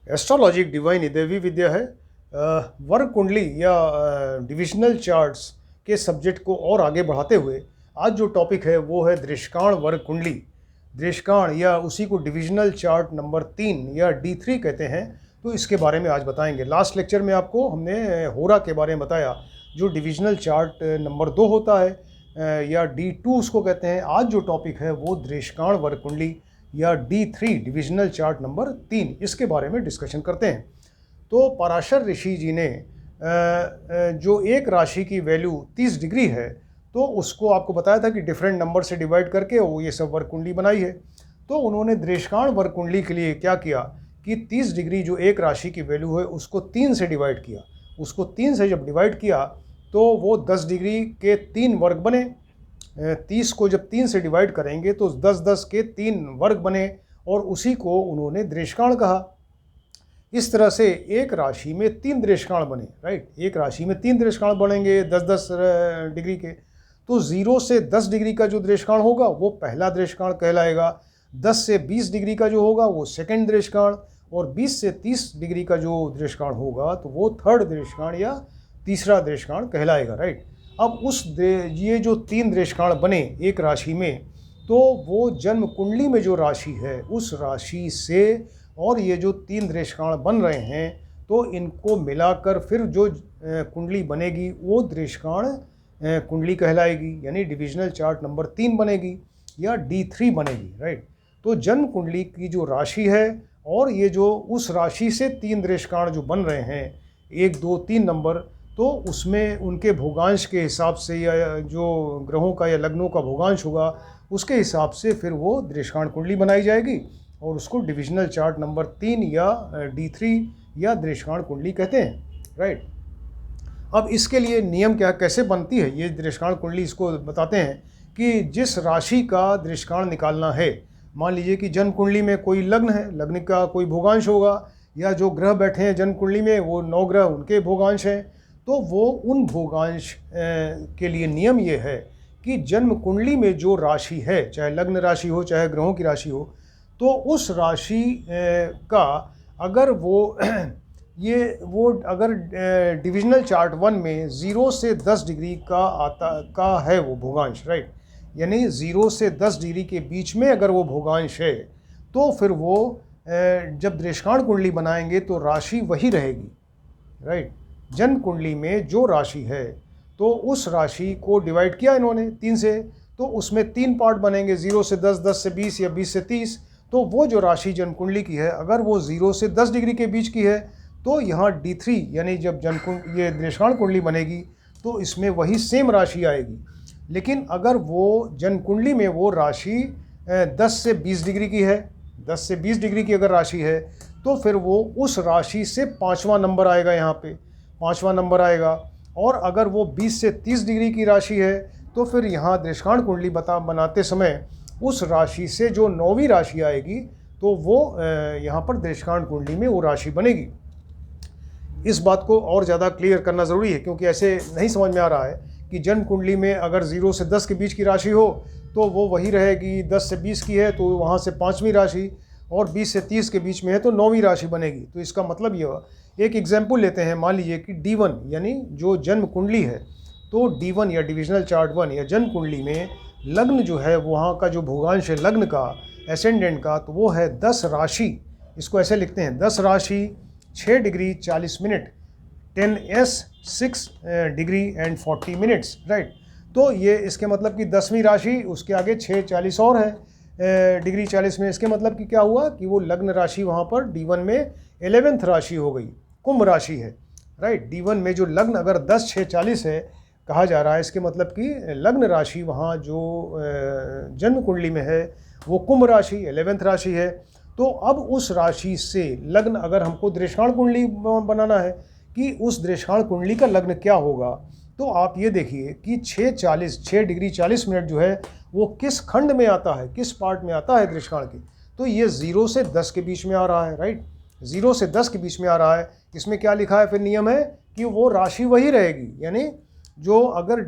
Astrology एक divine दैवी विद्या है। वर्ग कुंडली या डिविजनल चार्ट्स के सब्जेक्ट को और आगे बढ़ाते हुए आज जो टॉपिक है वो है दृष्काण वर्ग कुंडली। दृष्काण या उसी को डिविजनल चार्ट नंबर 3 या D3 कहते हैं। तो इसके बारे में आज बताएंगे। लास्ट लेक्चर में आपको हमने होरा के बारे में बताया, जो डिविजनल चार्ट नंबर 2 होता है या D2 उसको कहते हैं। आज जो टॉपिक है वो दृष्काण वर्ग कुंडली या D3 डिविजनल चार्ट नंबर 3, इसके बारे में डिस्कशन करते हैं। तो पराशर ऋषि जी ने जो एक राशि की वैल्यू 30 डिग्री है, तो उसको आपको बताया था कि डिफरेंट नंबर से डिवाइड करके वो ये सब वर्ग कुंडली बनाई है। तो उन्होंने दृष्काण वर्ग कुंडली के लिए क्या किया कि 30 डिग्री जो एक राशि की वैल्यू है उसको 3 से डिवाइड किया। उसको 3 से जब डिवाइड किया तो वो 10 डिग्री के 3 वर्ग बने। 30 को जब 3 से डिवाइड करेंगे तो 10-10 के 3 वर्ग बने और उसी को उन्होंने दृष्काण कहा। इस तरह से एक राशि में 3 दृष्काण बने, राइट। एक राशि में 3 दृष्काण बनेंगे 10-10 डिग्री के। तो 0 से 10 डिग्री का जो दृष्काण होगा वो पहला दृष्काण कहलाएगा। 10 से 20 डिग्री का जो होगा वो सेकंड दृष्काण, और 20 से 30 डिग्री का जो दृष्काण होगा तो वो थर्ड दृष्काण या तीसरा दृष्काण कहलाएगा, राइट। अब ये जो 3 दृष्काण बने एक राशि में, तो वो जन्म कुंडली में जो राशि है उस राशि से, और ये जो 3 दृष्काण बन रहे हैं तो इनको मिलाकर फिर जो कुंडली बनेगी वो दृष्काण कुंडली कहलाएगी, यानी डिविजनल चार्ट नंबर 3 बनेगी या D3 बनेगी, राइट। तो जन्म कुंडली की जो राशि है और ये जो उस राशि से 3 दृष्काण जो बन रहे हैं 1, 2, 3 नंबर, तो उसमें उनके भोगांश के हिसाब से या जो ग्रहों का या लग्नों का भोगांश होगा उसके हिसाब से फिर वो दृष्काण कुंडली बनाई जाएगी और उसको डिविजनल चार्ट नंबर 3 या D3 या दृष्काण कुंडली कहते हैं, राइट। अब इसके लिए नियम क्या कैसे बनती है ये दृष्काण कुंडली, इसको बताते हैं कि जिस राशि का दृष्काण निकालना है, मान लीजिए कि जन्म कुंडली में कोई लग्न है, लग्न का कोई भोगांश होगा, या जो ग्रह बैठे हैं जन्म कुंडली में वो 9 ग्रह उनके भोगांश हैं, तो वो उन भोगांश के लिए नियम ये है कि जन्म कुंडली में जो राशि है, चाहे लग्न राशि हो चाहे ग्रहों की राशि हो, तो उस राशि का अगर वो अगर डिविजनल चार्ट 1 में 0 से 10 डिग्री का है वो भोगांश, राइट, यानी 0 से 10 डिग्री के बीच में अगर वो भोगांश है, तो फिर वो जब दृष्काण कुंडली बनाएंगे तो राशि वही रहेगी, राइट। जन्म कुंडली में जो राशि है तो उस राशि को डिवाइड किया इन्होंने 3 से, तो उसमें 3 पार्ट बनेंगे, 0 से 10, 10 से 20 या 20 से 30। तो वो जो राशि जन्म कुंडली की है अगर वो 0 से 10 डिग्री के बीच की है तो यहाँ D3 यानी जब ये दृष्काण कुंडली बनेगी तो इसमें वही सेम राशि आएगी। लेकिन अगर वो जन्म कुंडली में वो राशि 10 से 20 डिग्री की है, 10 से 20 डिग्री की अगर राशि है, तो फिर वो उस राशि से 5वां नंबर आएगा, यहाँ पे 5वां नंबर आएगा। और अगर वो 20 से 30 डिग्री की राशि है तो फिर यहाँ दृष्काण कुंडली बनाते समय उस राशि से जो 9वीं राशि आएगी तो वो यहाँ पर दृष्काण कुंडली में वो राशि बनेगी। इस बात को और ज़्यादा क्लियर करना ज़रूरी है, क्योंकि ऐसे नहीं समझ में आ रहा है कि जन्म कुंडली में अगर 0 से 10 के बीच की राशि हो तो वो वही रहेगी, 10 से 20 की है तो वहाँ से 5वीं राशि, और 20 से 30 के बीच में है तो 9वीं राशि बनेगी। तो इसका मतलब ये हुआ, एक एग्जाम्पल लेते हैं। मान लीजिए कि D1 यानी जो जन्म कुंडली है, तो D1 या डिविजनल चार्ट 1 या जन्म कुंडली में लग्न जो है वहाँ का जो भोगांश है लग्न का, एसेंडेंट का, तो वो है 10 राशि। इसको ऐसे लिखते हैं 10 राशि 6 degree 40 minute, 10s 6 degree and 40 minutes, right. तो ये इसके मतलब कि 10वीं राशि उसके आगे 6 40 और है डिग्री 40 में। इसके मतलब कि क्या हुआ कि वो लग्न राशि वहाँ पर D1 में 11th राशि हो गई, कुंभ राशि है, राइट। D1 में जो लग्न अगर 10 6 40 है कहा जा रहा है, इसके मतलब कि लग्न राशि वहाँ जो जन्म कुंडली में है वो कुंभ राशि 11th राशि है। तो अब उस राशि से लग्न अगर हमको दृष्काण कुंडली बनाना है कि उस दृष्काण कुंडली का लग्न क्या होगा, तो आप ये देखिए कि 6 डिग्री 40 मिनट जो है वो किस खंड में आता है, किस पार्ट में आता है दृष्काण के। तो ये 0 से 10 के बीच में आ रहा है, राइट। 0 से 10 के बीच में आ रहा है। इसमें क्या लिखा है, फिर नियम है कि वो राशि वही रहेगी, यानी जो अगर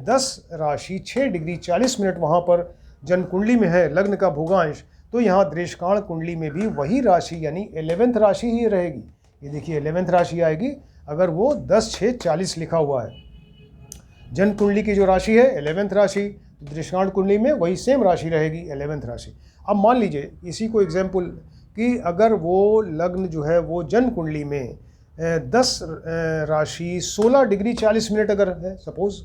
10 राशि 6 डिग्री 40 मिनट वहाँ पर जन्म कुंडली में है लग्न का भोगांश, तो यहाँ दृष्काण कुंडली में भी वही राशि यानी 11th राशि ही रहेगी। ये देखिए 11th राशि आएगी अगर वो 10/6/40 लिखा हुआ है। जन्म कुंडली की जो राशि है 11th राशि, तो दृष्काण कुंडली में वही सेम राशि रहेगी 11th राशि। अब मान लीजिए इसी को एग्जाम्पल कि अगर वो लग्न जो है वो जन्म कुंडली में 10 राशि 16 डिग्री 40 मिनट अगर है, सपोज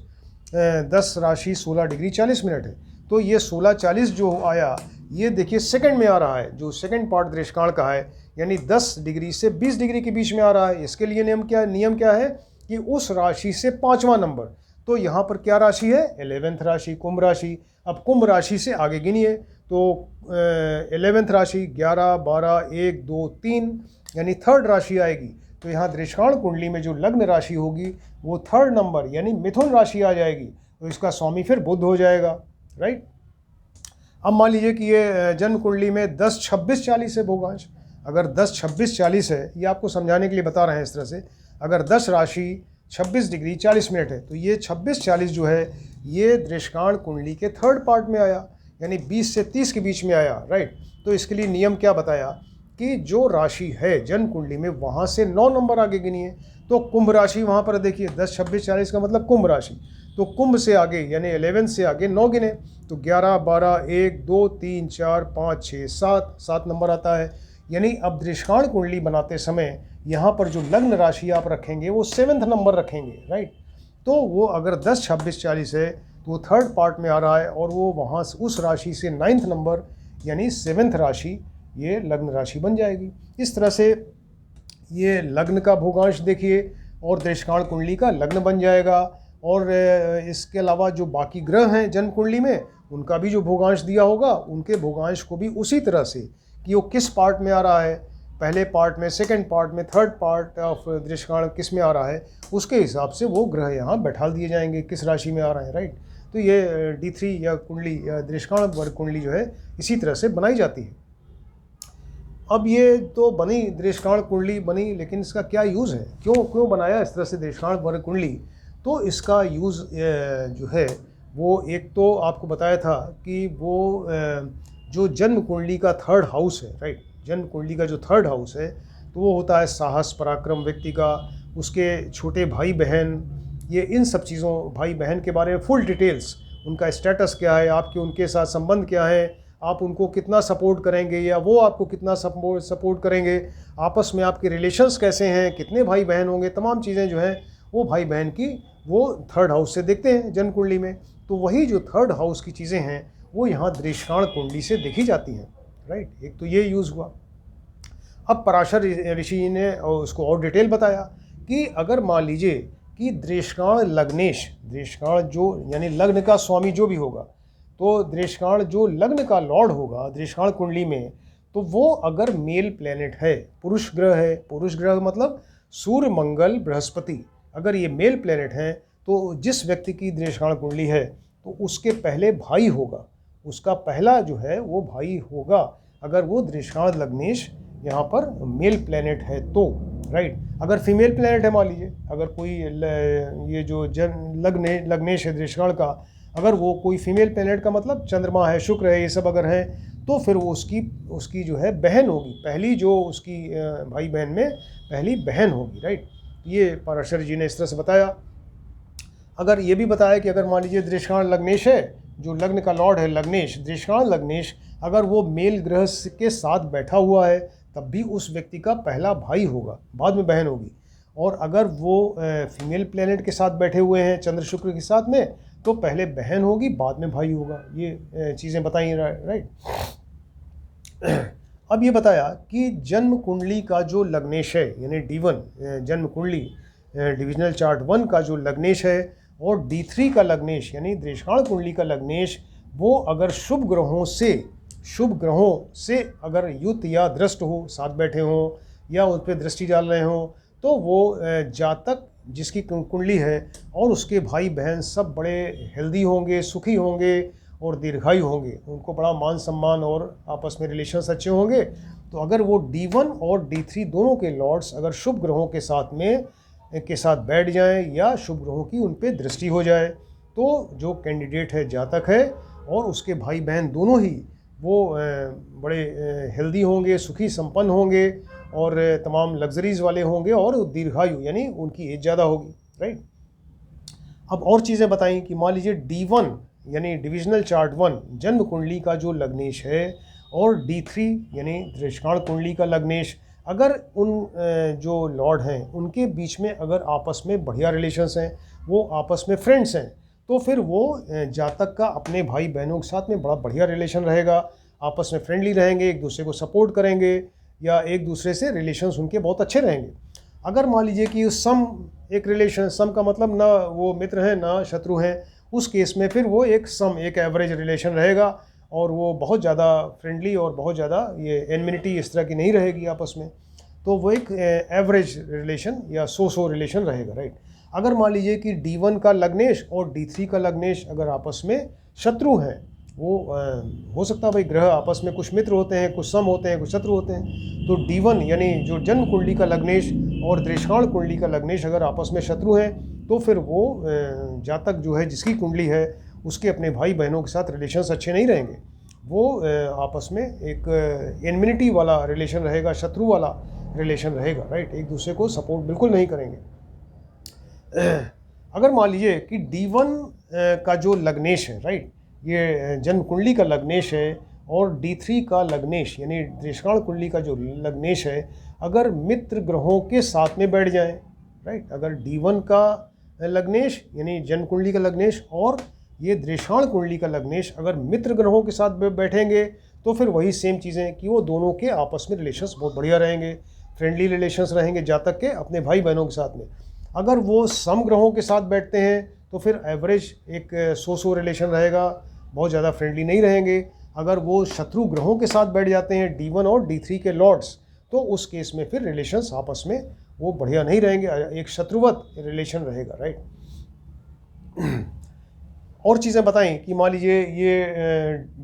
10 राशि 16 डिग्री 40 मिनट है, तो ये 16:40 जो आया ये देखिए सेकंड में आ रहा है, जो सेकंड पार्ट दृष्काण का है, यानी 10 डिग्री से 20 डिग्री के बीच में आ रहा है। इसके लिए नियम क्या है कि उस राशि से 5वां नंबर, तो यहाँ पर क्या राशि है 11th राशि, कुंभ राशि। अब कुंभ राशि से आगे गिनिए तो 11th राशि 11, 12, 1, 2, 3 यानी थर्ड राशि आएगी। तो यहाँ दृष्काण कुंडली में जो लग्न राशि होगी वो थर्ड नंबर यानी मिथुन राशि आ जाएगी, तो इसका स्वामी फिर बुध हो जाएगा, राइट। अब मान लीजिए कि ये जन्म कुंडली में 10/26/40 है भोगांश। अगर 10/26/40 है, ये आपको समझाने के लिए बता रहे हैं इस तरह से, अगर 10 राशि 26 डिग्री 40 मिनट है, तो ये 26/40 जो है ये दृष्काण कुंडली के थर्ड पार्ट में आया, यानी 20 से 30 के बीच में आया, राइट। तो इसके लिए नियम क्या बताया कि जो राशि है जन्म कुंडली में वहाँ से 9 नंबर आगे गिनिए। तो कुंभ राशि वहाँ पर देखिए 10/26/40 का मतलब कुंभ राशि, तो कुंभ से आगे यानी 11 से आगे 9 गिने, तो 11, 12, 1, 2, 3, 4, 5, 6, 7 नंबर आता है। यानी अब दृष्काण कुंडली बनाते समय यहाँ पर जो लग्न राशि आप रखेंगे वो 7th नंबर रखेंगे, राइट। तो वो अगर 10/26/40 है तो वो थर्ड पार्ट में आ रहा है और वो वहाँ से उस राशि से 9th नंबर यानी 7th राशि ये लग्न राशि बन जाएगी। इस तरह से ये लग्न का भोगांश देखिए और दृष्काण कुंडली का लग्न बन जाएगा। और इसके अलावा जो बाकी ग्रह हैं जन्म कुंडली में उनका भी जो भोगांश दिया होगा उनके भोगांश को भी उसी तरह से कि वो किस पार्ट में आ रहा है, पहले पार्ट में, सेकंड पार्ट में, थर्ड पार्ट ऑफ दृष्काण किस में आ रहा है, उसके हिसाब से वो ग्रह यहाँ बैठाल दिए जाएंगे किस राशि में आ रहे हैं, राइट। तो ये D3 या कुंडली या दृष्काण वर्ग कुंडली जो है इसी तरह से बनाई जाती है। अब ये तो बनी दृष्काण कुंडली बनी, लेकिन इसका क्या यूज़ है, क्यों बनाया इस तरह से दृष्काण वर्ग कुंडली। तो इसका यूज़ जो है वो एक तो आपको बताया था कि वो जो जन्म कुंडली का थर्ड हाउस है, राइट, जन्म कुंडली का जो थर्ड हाउस है तो वो होता है साहस पराक्रम व्यक्ति का, उसके छोटे भाई बहन, ये इन सब चीज़ों भाई बहन के बारे में फुल डिटेल्स, उनका स्टेटस क्या है, आपके उनके साथ संबंध क्या है, आप उनको कितना सपोर्ट करेंगे या वो आपको कितना सपोर्ट करेंगे, आपस में आपके रिलेशंस कैसे हैं, कितने भाई बहन होंगे, तमाम चीज़ें जो हैं वो भाई बहन की वो थर्ड हाउस से देखते हैं जन्म कुंडली में। तो वही जो थर्ड हाउस की चीज़ें हैं वो यहाँ दृष्काण कुंडली से देखी जाती हैं, राइट। एक तो ये यूज़ हुआ। अब पराशर ऋषि ने उसको और डिटेल बताया कि अगर मान लीजिए कि दृष्काण लग्नेश, दृष्काण जो यानी लग्न का स्वामी जो भी होगा, तो दृष्काण जो लग्न का लॉर्ड होगा दृष्काण कुंडली में, तो वो अगर मेल प्लेनेट है, पुरुष ग्रह है, पुरुष ग्रह मतलब सूर्य मंगल बृहस्पति, अगर ये मेल प्लेनेट हैं तो जिस व्यक्ति की दृष्काण कुंडली है तो उसके पहले भाई होगा, उसका पहला जो है वो भाई होगा अगर वो दृष्काण लग्नेश यहाँ पर मेल प्लेनेट है तो, राइट। अगर फीमेल प्लेनेट है, मान लीजिए अगर कोई ये जो लग्नेश है दृष्काण का, अगर वो कोई फीमेल प्लेनेट का मतलब चंद्रमा है, शुक्र है, ये सब अगर है तो फिर वो उसकी जो है बहन होगी, पहली जो उसकी भाई बहन में पहली बहन होगी, राइट। ये पराशर जी ने इस तरह से बताया। अगर ये भी बताया कि अगर मान लीजिए दृष्काण लग्नेश है, जो लग्न का लॉर्ड है लग्नेश, दृष्काण लग्नेश, अगर वो मेल ग्रह के साथ बैठा हुआ है तब भी उस व्यक्ति का पहला भाई होगा, बाद में बहन होगी। और अगर वो फीमेल प्लेनेट के साथ बैठे हुए हैं चंद्र शुक्र के साथ में, तो पहले बहन होगी बाद में भाई होगा। ये चीज़ें बताई, राइट। अब ये बताया कि जन्म कुंडली का जो लग्नेश है यानी D1 जन्म कुंडली डिविजनल चार्ट 1 का जो लग्नेश है और D3 का लग्नेश यानी दृष्काण कुंडली का लग्नेश, वो अगर शुभ ग्रहों से अगर युत या दृष्ट हो, साथ बैठे हों या उस पर दृष्टि डाल रहे हों, तो वो जातक जिसकी कुंडली है और उसके भाई बहन सब बड़े हेल्दी होंगे, सुखी होंगे और दीर्घायु होंगे, उनको बड़ा मान सम्मान और आपस में रिलेशंस अच्छे होंगे। तो अगर वो D1 और D3 दोनों के लॉर्ड्स अगर शुभ ग्रहों के साथ बैठ जाएं या शुभ ग्रहों की उन पर दृष्टि हो जाए, तो जो कैंडिडेट है जातक है और उसके भाई बहन दोनों ही वो बड़े हेल्दी होंगे, सुखी संपन्न होंगे और तमाम लग्जरीज़ वाले होंगे और दीर्घायु यानी उनकी एज ज़्यादा होगी, राइट। अब और चीज़ें बताई कि मान लीजिए D1 यानी डिविजनल चार्ट 1 जन्म कुंडली का जो लग्नेश है और D3 यानी दृष्टिकोण कुंडली का लग्नेश, अगर उन जो लॉर्ड हैं उनके बीच में अगर आपस में बढ़िया रिलेशंस हैं, वो आपस में फ्रेंड्स हैं, तो फिर वो जातक का अपने भाई बहनों के साथ में बड़ा बढ़िया रिलेशन रहेगा, आपस में फ्रेंडली रहेंगे, एक दूसरे को सपोर्ट करेंगे या एक दूसरे से रिलेशंस उनके बहुत अच्छे रहेंगे। अगर मान लीजिए कि सम एक रिलेशन, सम का मतलब ना वो मित्र हैं ना शत्रु हैं, उस केस में फिर वो एक एवरेज रिलेशन रहेगा और वो बहुत ज़्यादा फ्रेंडली और बहुत ज़्यादा ये एनमिनिटी इस तरह की नहीं रहेगी आपस में, तो वो एक एवरेज रिलेशन या सो रिलेशन रहेगा, राइट। अगर मान लीजिए कि D1 का लग्नेश और D3 का लग्नेश अगर आपस में शत्रु हैं, वो हो सकता है भाई ग्रह आपस में कुछ मित्र होते हैं, कुछ सम होते हैं, कुछ शत्रु होते हैं, तो D1 यानी जो जन्म कुंडली का लग्नेश और दृष्टिकोण कुंडली का लग्नेश अगर आपस में शत्रु हैं, तो फिर वो जातक जो है जिसकी कुंडली है उसके अपने भाई बहनों के साथ रिलेशंस अच्छे नहीं रहेंगे, वो आपस में एक एनमिनिटी वाला रिलेशन रहेगा, शत्रु वाला रिलेशन रहेगा, राइट। एक दूसरे को सपोर्ट बिल्कुल नहीं करेंगे। अगर मान लीजिए कि D1 का जो लग्नेश है, राइट, ये जन्म कुंडली का लग्नेश है और D3 का लग्नेश यानी दृष्टिकोण कुंडली का जो लग्नेश है अगर मित्र ग्रहों के साथ में बैठ जाएं, राइट, अगर D1 का लग्नेश यानी जन्म कुंडली का लग्नेश और ये दृष्टिकोण कुंडली का लग्नेश अगर मित्र ग्रहों के साथ बैठेंगे, तो फिर वही सेम चीज़ें कि वो दोनों के आपस में रिलेशंस बहुत बढ़िया रहेंगे, फ्रेंडली रिलेशंस रहेंगे जातक के अपने भाई बहनों के साथ में। अगर वो सम ग्रहों के साथ बैठते हैं तो फिर एवरेज एक सो रिलेशन रहेगा, बहुत ज़्यादा फ्रेंडली नहीं रहेंगे। अगर वो शत्रु ग्रहों के साथ बैठ जाते हैं D1 और D3 के लॉर्ड्स, तो उस केस में फिर रिलेशंस आपस में वो बढ़िया नहीं रहेंगे, एक शत्रुवत रिलेशन रहेगा, राइट। और चीज़ें बताएं कि मान लीजिए ये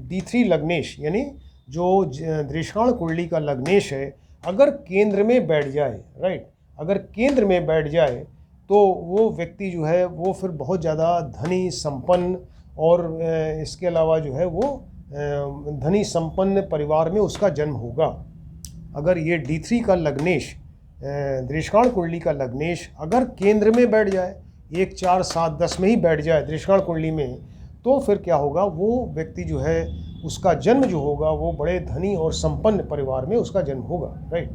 D3 लग्नेश यानी जो दृष्टिकोण कुंडली का लग्नेश है अगर केंद्र में बैठ जाए, राइट, अगर केंद्र में बैठ जाए तो वो व्यक्ति जो है वो फिर बहुत ज़्यादा धनी संपन्न और इसके अलावा जो है वो धनी संपन्न परिवार में उसका जन्म होगा। अगर ये D3 का लग्नेश दृष्टिकोण कुंडली का लग्नेश अगर केंद्र में बैठ जाए, 1, 4, 7, 10 में ही बैठ जाए दृष्टिकोण कुंडली में, तो फिर क्या होगा, वो व्यक्ति जो है उसका जन्म जो होगा वो बड़े धनी और संपन्न परिवार में उसका जन्म होगा, राइट।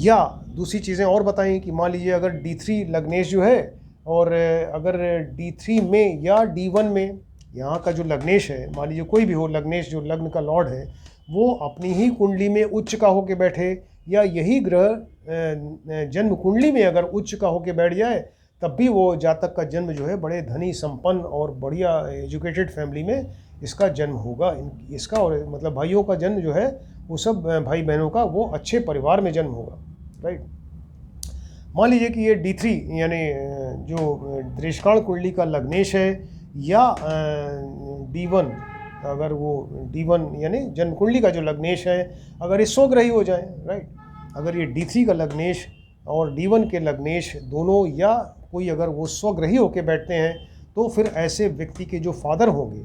या दूसरी चीज़ें और बताएं कि मान लीजिए अगर D3 लग्नेश जो है और अगर D3 में या D1 में यहाँ का जो लग्नेश है, मान लीजिए कोई भी हो लग्नेश जो लग्न का लॉर्ड है वो अपनी ही कुंडली में उच्च का होके बैठे या यही ग्रह जन्म कुंडली में अगर उच्च का होके बैठ जाए, तब भी वो जातक का जन्म जो है बड़े धनी संपन्न और बढ़िया एजुकेटेड फैमिली में इसका जन्म होगा। इसका और मतलब भाइयों का जन्म जो है वो सब भाई बहनों का वो अच्छे परिवार में जन्म होगा, राइट। मान लीजिए कि ये D3 यानी जो दृष्टिकोण कुंडली का लग्नेश है या D1, अगर वो D1 यानी जन्म कुंडली का जो लग्नेश है अगर ये स्वग्रही हो जाए, राइट, अगर ये D3 का लग्नेश और D1 के लग्नेश दोनों या कोई अगर वो स्वग्रही होके बैठते हैं, तो फिर ऐसे व्यक्ति के जो फादर होंगे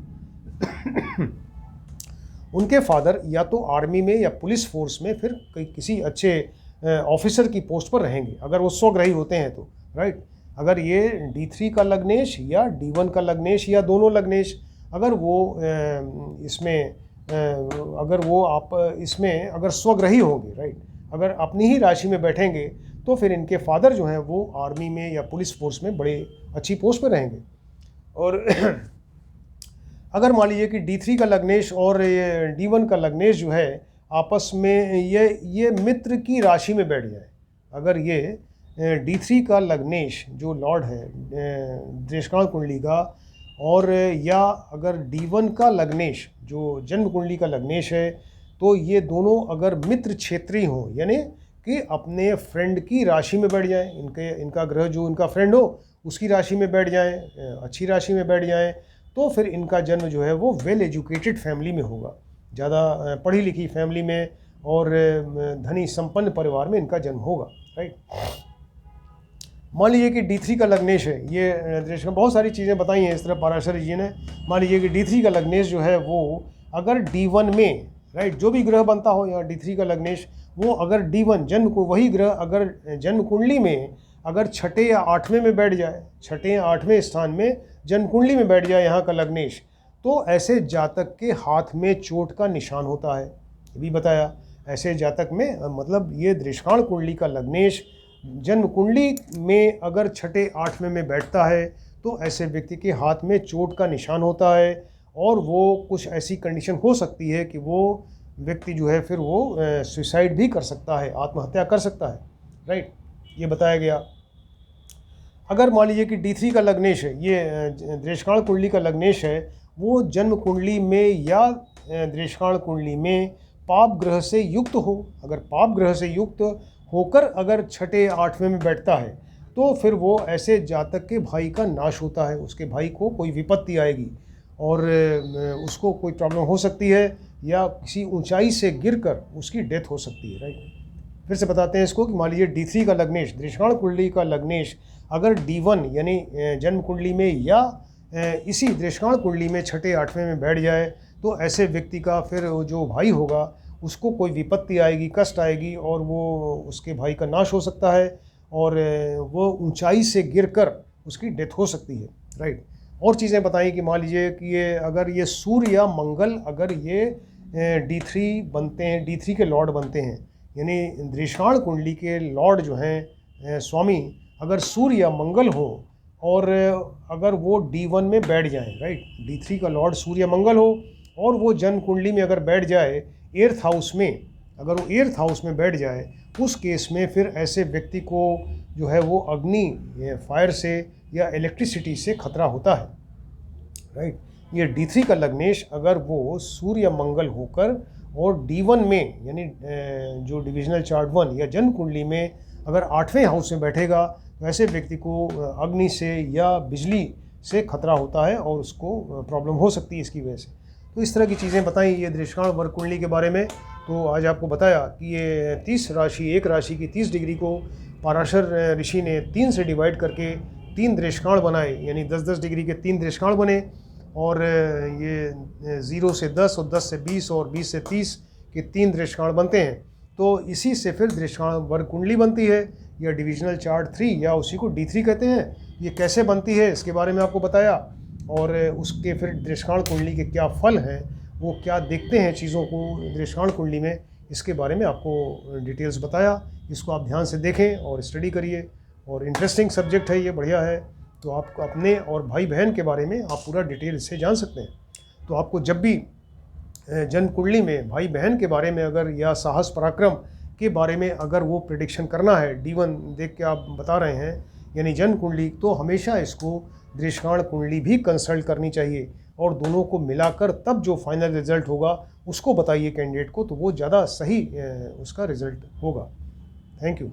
उनके फादर या तो आर्मी में या पुलिस फोर्स में फिर किसी अच्छे ऑफिसर की पोस्ट पर रहेंगे अगर वो स्वग्रही होते हैं तो, राइट। अगर ये D3 का लग्नेश या D1 का लग्नेश या दोनों लग्नेश अगर वो इसमें अगर वो आप इसमें अगर स्वग्रही होंगे, राइट, अगर अपनी ही राशि में बैठेंगे, तो फिर इनके फादर जो हैं वो आर्मी में या पुलिस फोर्स में बड़े अच्छी पोस्ट पर रहेंगे। और अगर मान लीजिए कि D3 का लग्नेश और ये D1 का लग्नेश जो है आपस में ये मित्र की राशि में बैठ जाए, अगर ये D3 का लग्नेश जो लॉर्ड है दृष्टिकोण कुंडली का और या अगर D1 का लग्नेश जो जन्म कुंडली का लग्नेश है, तो ये दोनों अगर मित्र क्षेत्रीय हों यानी कि अपने फ्रेंड की राशि में बैठ जाएं, इनका ग्रह जो इनका फ्रेंड हो उसकी राशि में बैठ जाएं, अच्छी राशि में बैठ जाएं, तो फिर इनका जन्म जो है वो वेल एजुकेटेड फैमिली में होगा, ज़्यादा पढ़ी लिखी फैमिली में और धनी संपन्न परिवार में इनका जन्म होगा, राइट। मान लीजिए कि D3 का लग्नेश है, ये बहुत सारी चीज़ें बताई हैं इस तरह पाराशर जी ने। मान लीजिए कि D3 का लग्नेश जो है वो अगर D1 में, राइट, जो भी ग्रह बनता हो, यहाँ D3 का लग्नेश, वो अगर D1 जन्म को वही ग्रह अगर जन्म कुंडली में अगर छठे या आठवें में बैठ जाए, छठे या आठवें स्थान में जन्म कुंडली में बैठ जाए यहाँ का लग्नेश, तो ऐसे जातक के हाथ में चोट का निशान होता है। ये भी बताया, ऐसे जातक में मतलब ये दृष्काण कुंडली का लग्नेश जन्म कुंडली में अगर छठे आठवें में बैठता है तो ऐसे व्यक्ति के हाथ में चोट का निशान होता है, और वो कुछ ऐसी कंडीशन हो सकती है कि वो व्यक्ति जो है फिर वो सुसाइड भी कर सकता है, आत्महत्या कर सकता है, राइट, ये बताया गया। अगर मान लीजिए कि D3 का लग्नेश है, ये दृष्काण कुंडली का लग्नेश है, वो जन्म कुंडली में या दृष्काण कुंडली में पाप ग्रह से युक्त हो, अगर पाप ग्रह से युक्त होकर अगर छठे आठवें में बैठता है तो फिर वो ऐसे जातक के भाई का नाश होता है, उसके भाई को कोई विपत्ति आएगी और उसको कोई प्रॉब्लम हो सकती है, या किसी ऊंचाई से गिरकर उसकी डेथ हो सकती है, राइट। फिर से बताते हैं इसको कि मान लीजिए D3 का लग्नेश, दृष्काण कुंडली का लग्नेश अगर D1 यानी जन्म कुंडली में या इसी दृष्काण कुंडली में छठे आठवें में बैठ जाए तो ऐसे व्यक्ति का फिर जो भाई होगा उसको कोई विपत्ति आएगी, कष्ट आएगी, और वो उसके भाई का नाश हो सकता है, और वो ऊंचाई से गिरकर उसकी डेथ हो सकती है, राइट। और चीज़ें बताई कि मान लीजिए कि ये अगर ये सूर्य या मंगल अगर ये D3 बनते हैं, D3 के लॉर्ड बनते हैं, यानी दृष्काण कुंडली के लॉर्ड जो हैं स्वामी अगर सूर्य या मंगल हो और अगर वो D1 में बैठ जाएं, राइट, D3 का लॉर्ड सूर्य मंगल हो और वो जन्म कुंडली में अगर बैठ जाए 8th हाउस में, अगर वो 8th हाउस में बैठ जाए, उस केस में फिर ऐसे व्यक्ति को जो है वो अग्नि, फायर से या इलेक्ट्रिसिटी से खतरा होता है, राइट। ये D3 का लग्नेश अगर वो सूर्य मंगल होकर और D1 में यानी जो डिविजनल चार्ट 1 या जन्म कुंडली में अगर 8वें हाउस में बैठेगा तो ऐसे व्यक्ति को अग्नि से या बिजली से खतरा होता है और उसको प्रॉब्लम हो सकती है इसकी वजह से। तो इस तरह की चीज़ें बताई ये दृष्काण वर्ग कुंडली के बारे में। तो आज आपको बताया कि ये 30 राशि, एक राशि की 30 डिग्री को पराशर ऋषि ने 3 से डिवाइड करके 3 दृष्काण बनाए, यानी 10-10 डिग्री के 3 दृष्काण बने, और ये 0 से 10 और 10 से 20 और 20 से 30 के 3 दृष्काण बनते हैं। तो इसी से फिर दृष्काण वर्ग कुंडली बनती है, या डिविजनल चार्ट 3 या उसी को D3 कहते हैं। ये कैसे बनती है इसके बारे में आपको बताया, और उसके फिर दृष्काण कुंडली के क्या फल हैं, वो क्या देखते हैं चीज़ों को दृष्काण कुंडली में, इसके बारे में आपको डिटेल्स बताया। इसको आप ध्यान से देखें और स्टडी करिए, और इंटरेस्टिंग सब्जेक्ट है ये, बढ़िया है। तो आप अपने और भाई बहन के बारे में आप पूरा डिटेल से जान सकते हैं। तो आपको जब भी जन्म कुंडली में भाई बहन के बारे में अगर या साहस पराक्रम के बारे में अगर वो प्रेडिक्शन करना है, D1 देख के आप बता रहे हैं यानी जन्म कुंडली, तो हमेशा इसको दृष्काण कुंडली भी कंसल्ट करनी चाहिए, और दोनों को मिलाकर तब जो फाइनल रिजल्ट होगा उसको बताइए कैंडिडेट को, तो वो ज़्यादा सही उसका रिजल्ट होगा। Thank you.